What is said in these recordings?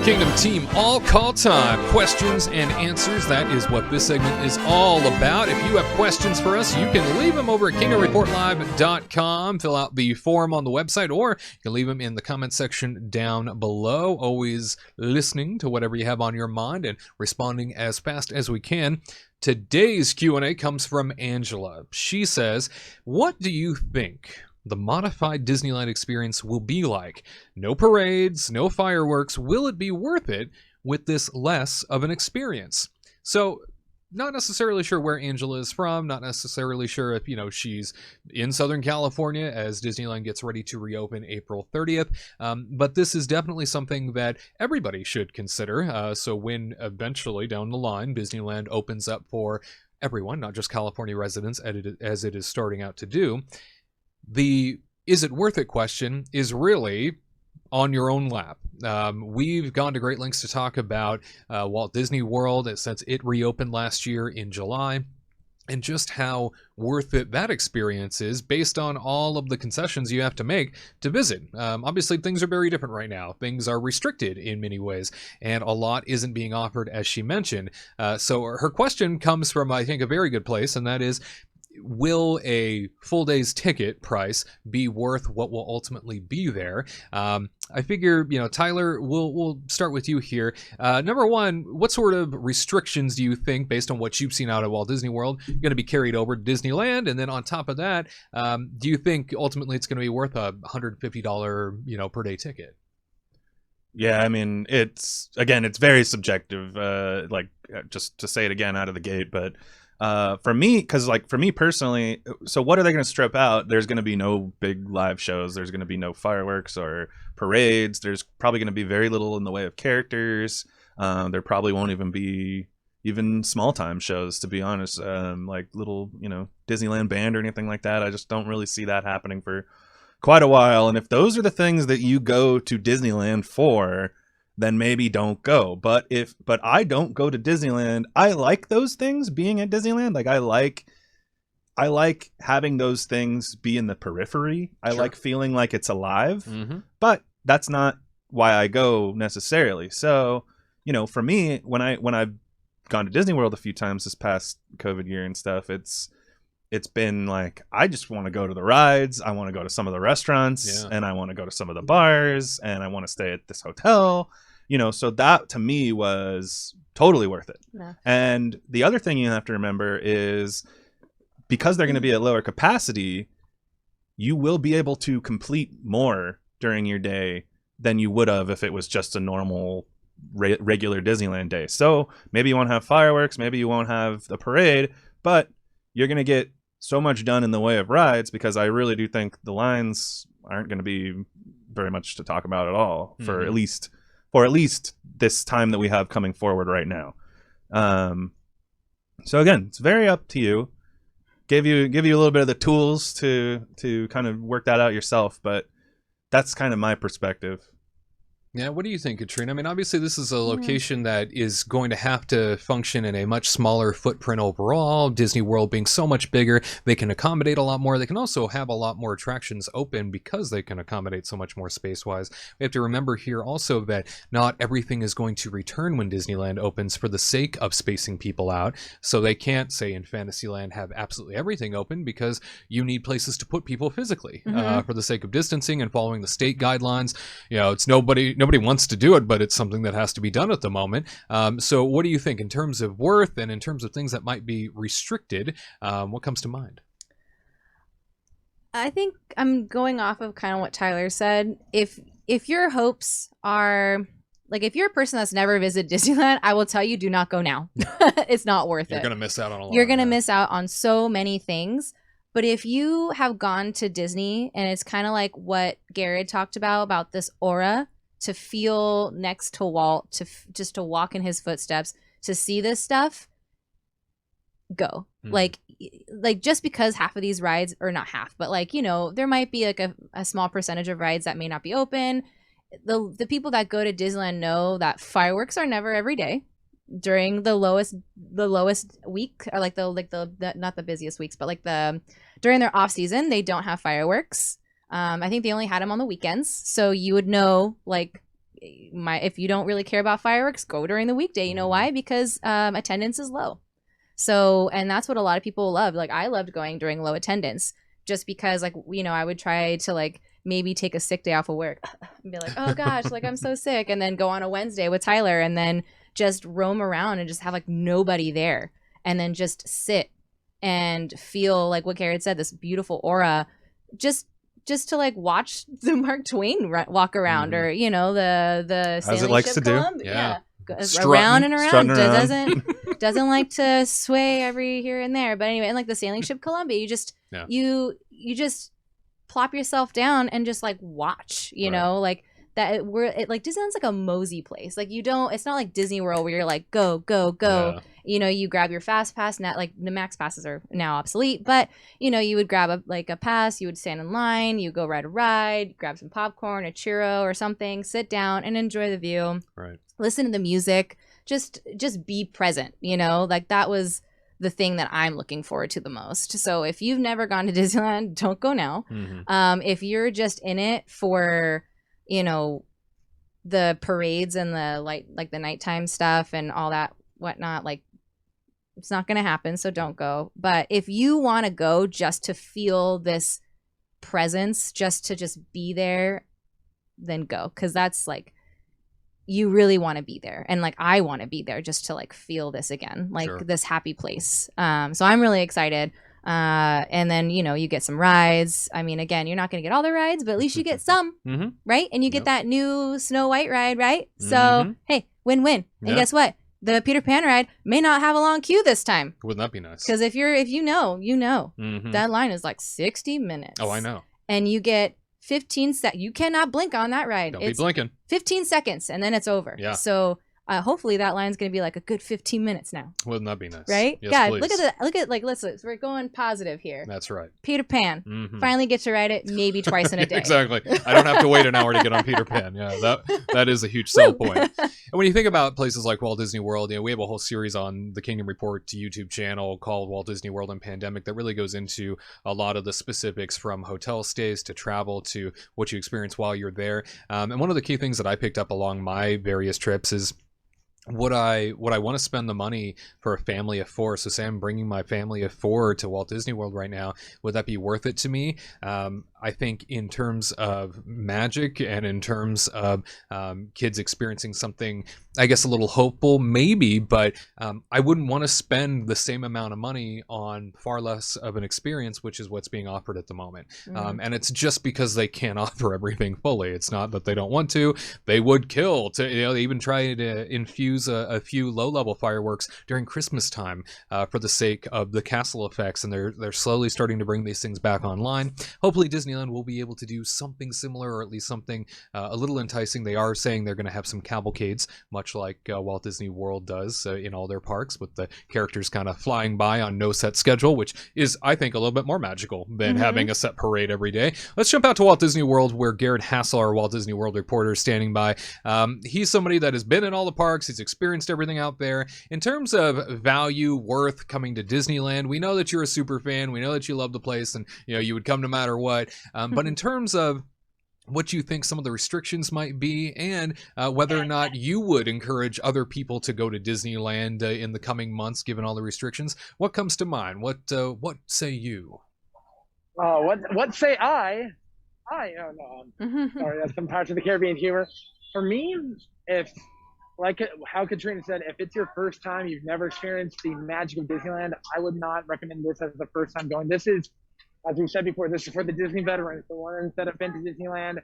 Kingdom Team All Call Time. Questions and answers. That is what this segment is all about. If you have questions for us, you can leave them over at kingdomreportlive.com. Fill out the form on the website, or you can leave them in the comment section down below. Always listening to whatever you have on your mind and responding as fast as we can. Today's Q&A comes from Angela. She says, what do you think the modified Disneyland experience will be like? No parades, no fireworks. Will it be worth it with this less of an experience? So, not necessarily sure where Angela is from, not necessarily sure if, she's in Southern California as Disneyland gets ready to reopen April 30th. But this is definitely something that everybody should consider. So when eventually down the line, Disneyland opens up for everyone, not just California residents as it is starting out to do, the is it worth it question is really on your own lap. We've gone to great lengths to talk about Walt Disney World since it reopened last year in July, and just how worth it that experience is based on all of the concessions you have to make to visit. Obviously, things are very different right now. Things are restricted in many ways, and a lot isn't being offered, as she mentioned. So her question comes from, I think, a very good place, and that is, will a full day's ticket price be worth what will ultimately be there? I figure, Tyler, we'll start with you here. Number one, what sort of restrictions do you think, based on what you've seen out of Walt Disney World, are going to be carried over to Disneyland? And then on top of that, do you think ultimately it's going to be worth a $150, per day ticket? Yeah, I mean, it's very subjective. Just to say it again out of the gate, but for me personally, so what are they going to strip out? There's going to be no big live shows. There's going to be no fireworks or parades. There's probably going to be very little in the way of characters. There probably won't even be small time shows, to be honest, like little, Disneyland band or anything like that. I just don't really see that happening for quite a while. And if those are the things that you go to Disneyland for, then maybe don't go. But I don't go to Disneyland. I like those things being at Disneyland. Like I like having those things be in the periphery. I like feeling like it's alive. Mm-hmm. But that's not why I go necessarily. So, for me, when I've gone to Disney World a few times this past COVID year and stuff, it's been like, I just want to go to the rides. I want to go to some of the restaurants, and I want to go to some of the bars, and I want to stay at this hotel. So that to me was totally worth it. Yeah. And the other thing you have to remember is, because they're going to be at lower capacity, you will be able to complete more during your day than you would have if it was just a normal regular Disneyland day. So maybe you won't have fireworks, maybe you won't have the parade, but you're going to get so much done in the way of rides, because I really do think the lines aren't going to be very much to talk about at all for at least this time that we have coming forward right now. So again, it's very up to you. Give you a little bit of the tools to kind of work that out yourself, but that's kind of my perspective. Yeah, what do you think, Katrina? I mean, obviously this is a location that is going to have to function in a much smaller footprint overall. Disney World being so much bigger, they can accommodate a lot more. They can also have a lot more attractions open because they can accommodate so much more space-wise. We have to remember here also that not everything is going to return when Disneyland opens for the sake of spacing people out. So they can't, say in Fantasyland, have absolutely everything open, because you need places to put people physically for the sake of distancing and following the state guidelines. It's nobody wants to do it, but it's something that has to be done at the moment. So what do you think in terms of worth and in terms of things that might be restricted? What comes to mind? I think I'm going off of kind of what Tyler said. If your hopes are, like, if you're a person that's never visited Disneyland, I will tell you, do not go now. It's not worth it. You're going to miss out on a lot. You're going to miss out on so many things. But if you have gone to Disney, and it's kind of like what Garrett talked about this aura, to feel next to Walt, just to walk in his footsteps, to see this stuff, go. Like just because half of these rides, or not half, but there might be like a small percentage of rides that may not be open. The people that go to Disneyland know that fireworks are never every day. During the lowest week, or the not the busiest weeks, but during their off season, they don't have fireworks. I think they only had them on the weekends, so you would know, if you don't really care about fireworks, go during the weekday. You know why? Because attendance is low. So, and that's what a lot of people love. Like I loved going during low attendance just because like, you know, I would try to like maybe take a sick day off of work and be like, oh gosh, like I'm so sick. And then go on a Wednesday with Tyler and then just roam around and just have like nobody there. And then just sit and feel like what Garrett said, this beautiful aura, just to like watch the Mark Twain walk around, or you know the as it likes to do, around and around. Strutting Doesn't like to sway every here and there. But anyway, and like the sailing ship Columbia, you just you just plop yourself down and just like watch, you know, like that. Like Disneyland's like a mosey place. Like you don't, it's not like Disney World where you're like go go go. Yeah. You know, you grab your fast pass. Now, like the max passes are now obsolete, but you know, you would grab a pass. You would stand in line. You go ride a ride, grab some popcorn, a churro or something, sit down and enjoy the view. Right. Listen to the music. Just be present. You know, like that was the thing that I'm looking forward to the most. So if you've never gone to Disneyland, don't go now. If you're just in it for, you know, the parades and the like the nighttime stuff and all that whatnot, like it's not going to happen. So don't go. But if you want to go just to feel this presence, just to be there, then go. 'Cause that's like, you really want to be there. And like, I want to be there just to like feel this again, like this happy place. So I'm really excited. And then, you know, you get some rides. I mean, again, you're not going to get all the rides, but at least you get some, right? And you get that new Snow White ride, right? So, hey, win-win. And guess what? The Peter Pan ride may not have a long queue this time. Wouldn't that be nice? Because if you know, that line is like 60 minutes. Oh, I know. And you get 15 seconds. You cannot blink on that ride. Don't be blinking. 15 seconds and then it's over. Yeah. So hopefully that line's going to be like a good 15 minutes now. Wouldn't that be nice? Right? Yes, God, please. look at like, listen, we're going positive here. That's right. Peter Pan. Finally get to ride it maybe twice in a day. Exactly. I don't have to wait an hour to get on Peter Pan. Yeah, that is a huge sell point. And when you think about places like Walt Disney World, you know, we have a whole series on the Kingdom Report YouTube channel called Walt Disney World and Pandemic that really goes into a lot of the specifics from hotel stays to travel to what you experience while you're there. And one of the key things that I picked up along my various trips is would I want to spend the money for a family of four? So say I'm bringing my family of four to Walt Disney World right now. Would that be worth it to me? I think in terms of magic and in terms of kids experiencing something, I guess, a little hopeful, maybe, but I wouldn't want to spend the same amount of money on far less of an experience, which is what's being offered at the moment. And it's just because they can't offer everything fully. It's not that they don't want to. They would kill to, you know, they even try to infuse a few low-level fireworks during Christmas time for the sake of the castle effects, and they're slowly starting to bring these things back online. Hopefully Disneyland will be able to do something similar, or at least something a little enticing. They are saying they're going to have some cavalcades, much like Walt Disney World does in all their parks, with the characters kind of flying by on no set schedule, which is, I think, a little bit more magical than having a set parade every day. Let's jump out to Walt Disney World, where Garrett Hassel, our Walt Disney World reporter, is standing by. He's somebody that has been in all the parks. He's experienced everything out there. In terms of value, worth coming to Disneyland, we know that you're a super fan. We know that you love the place, and you know you would come no matter what. But in terms of what you think some of the restrictions might be, and whether or not you would encourage other people to go to Disneyland in the coming months, given all the restrictions, what comes to mind? What say you? What say I? Oh no, sorry, that's some Pirates of the Caribbean humor. For me, if, like how Katrina said, if it's your first time, you've never experienced the magic of Disneyland, I would not recommend this as the first time going. This is, as we said before, this is for the Disney veterans, the ones that have been to Disneyland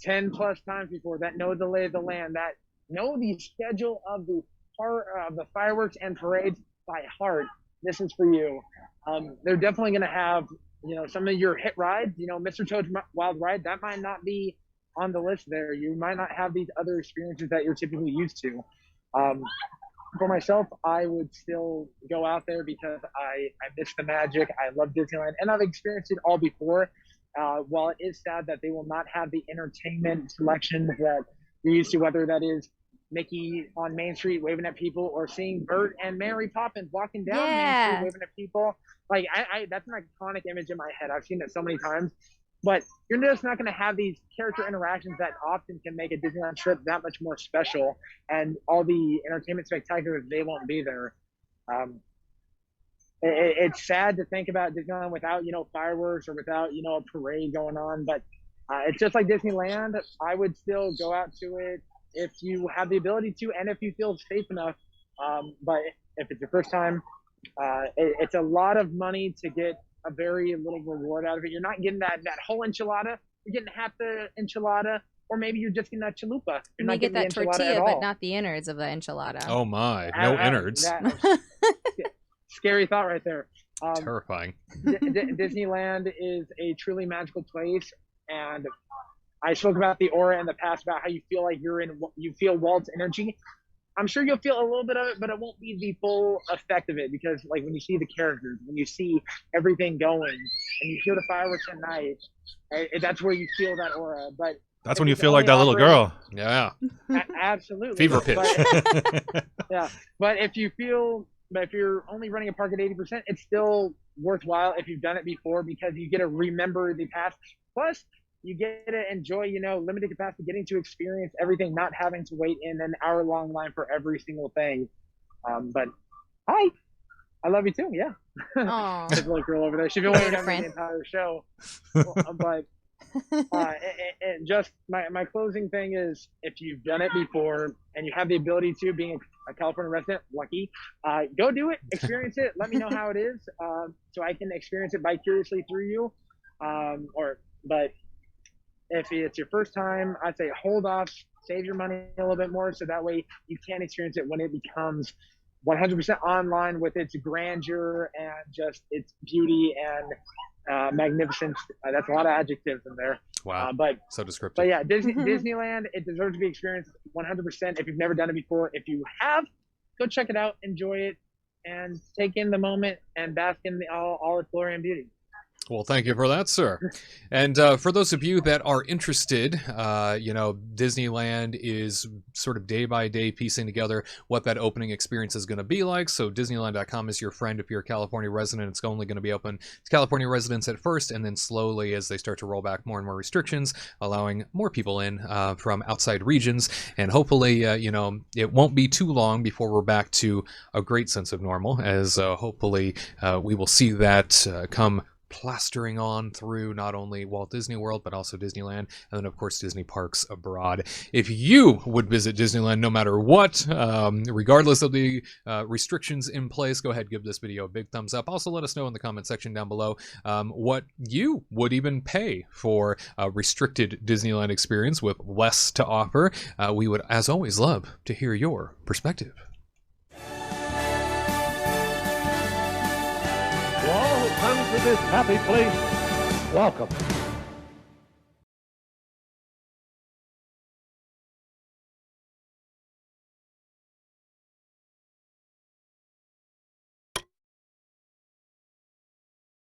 10 plus times before, that know the lay of the land, that know the schedule of the fireworks and parades by heart. This is for you. They're definitely going to have, you know, some of your hit rides. You know, Mr. Toad's Wild Ride, that might not be on the list there. You might not have these other experiences that you're typically used to. For myself, I would still go out there because I miss the magic. I love Disneyland, and I've experienced it all before. While it is sad that they will not have the entertainment selection that you're used to, whether that is Mickey on Main Street waving at people, or seeing Bert and Mary Poppins walking down Main Street waving at people. Like, I that's an iconic image in my head. I've seen it so many times. but you're just not going to have these character interactions that often can make a Disneyland trip that much more special, and all the entertainment spectaculars, they won't be there. It's sad to think about Disneyland without, fireworks or without, a parade going on, but it's just like Disneyland. I would still go out to it if you have the ability to, and if you feel safe enough. But if it's your first time, it's a lot of money to get a very little reward out of it. You're not getting that whole enchilada. You're getting half the enchilada, or maybe you're just getting that chalupa. You may get that tortilla, but not the innards of the enchilada. Oh my, no innards. Scary thought right there. Terrifying. Disneyland is a truly magical place, and I spoke about the aura in the past, about how you feel like you feel Walt's energy. I'm sure you'll feel a little bit of it, but it won't be the full effect of it, because like when you see the characters, when you see everything going, and you hear the fireworks at night, that's where you feel that aura. But that's when you feel like that little girl. Yeah. Absolutely. Fever pitch. But, yeah. But if you're only running a park at 80%, it's still worthwhile if you've done it before, because you get to remember the past. Plus, you get to enjoy, limited capacity, getting to experience everything, not having to wait in an hour-long line for every single thing. But hi, I love you too. Yeah. There's a little girl over there. She's been waiting on me the entire show. But just my closing thing is, if you've done it before and you have the ability to, being a California resident, lucky, go do it, experience it. Let me know how it is, so I can experience it vicariously through you. But if it's your first time, I'd say hold off, save your money a little bit more, so that way you can experience it when it becomes 100% online, with its grandeur and just its beauty and magnificence. That's a lot of adjectives in there. Wow. But so descriptive. But yeah, Disneyland, it deserves to be experienced 100%. If you've never done it before, if you have, go check it out, enjoy it, and take in the moment and bask in all its glory and beauty. Well, thank you for that, sir. And for those of you that are interested, Disneyland is sort of day by day piecing together what that opening experience is going to be like. So Disneyland.com is your friend if you're a California resident. It's only going to be open to California residents at first, and then slowly, as they start to roll back more and more restrictions, allowing more people in from outside regions. And hopefully, it won't be too long before we're back to a great sense of normal, as hopefully we will see that come plastering on through not only Walt Disney World, but also Disneyland, and then of course Disney parks abroad. If you would visit Disneyland no matter what, regardless of the restrictions in place, go ahead, give this video a big thumbs up. Also let us know in the comment section down below what you would even pay for a restricted Disneyland experience with less to offer. We would, as always, love to hear your perspective. To all who come to this happy place, welcome.